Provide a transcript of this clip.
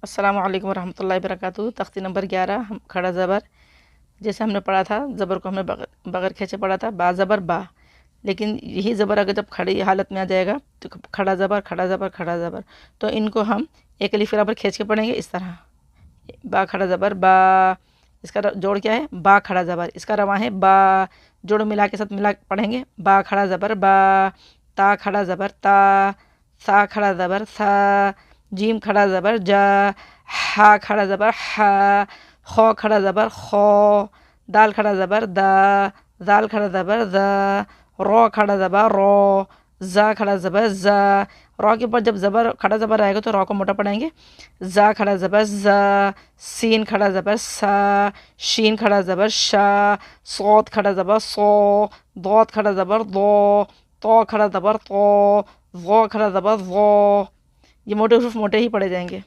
السلام علیکم ورحمۃ اللہ وبرکاتہ۔ تختی نمبر 11 کھڑا زبر، جیسے ہم نے پڑھا تھا زبر کو ہم نے بغیر کھینچے پڑھا تھا، با زبر با، لیکن یہی زبر اگر جب کھڑی حالت میں آ جائے گا تو کھڑا زبر کھڑا زبر کھڑا زبر، تو ان کو ہم ایک الف برابر کھینچ کے پڑھیں گے اس طرح، با کھڑا زبر با، اس کا جوڑ کیا ہے با کھڑا زبر، اس کا رواں ہے با، جوڑ ملا کے ساتھ ملا پڑھیں گے با کھڑا زبر با، تا کھڑا زبر تا، سا کھڑا زبر سا، جیم کھڑا زبر جا، ہا کھڑا زبر ہا، خو کھڑا زبر خو، دال کھڑا زبر دا، زال کھڑا زبر زا، رو کھڑا زبر رو، زا کھڑا زبر زا، رو کے اوپر جب زبر کھڑا زبر آئے گا تو رو کو موٹا پڑھیں گے، زا کھڑا زبر زا، سین کھڑا زبر سا، شین کھڑا زبر شا، صوت کھڑا زبر سو، دوت کھڑا زبر دو، تو کھڑا زبر تو، زو کھڑا زبر زو۔ یہ موٹے حروف موٹے ہی پڑھے جائیں گے۔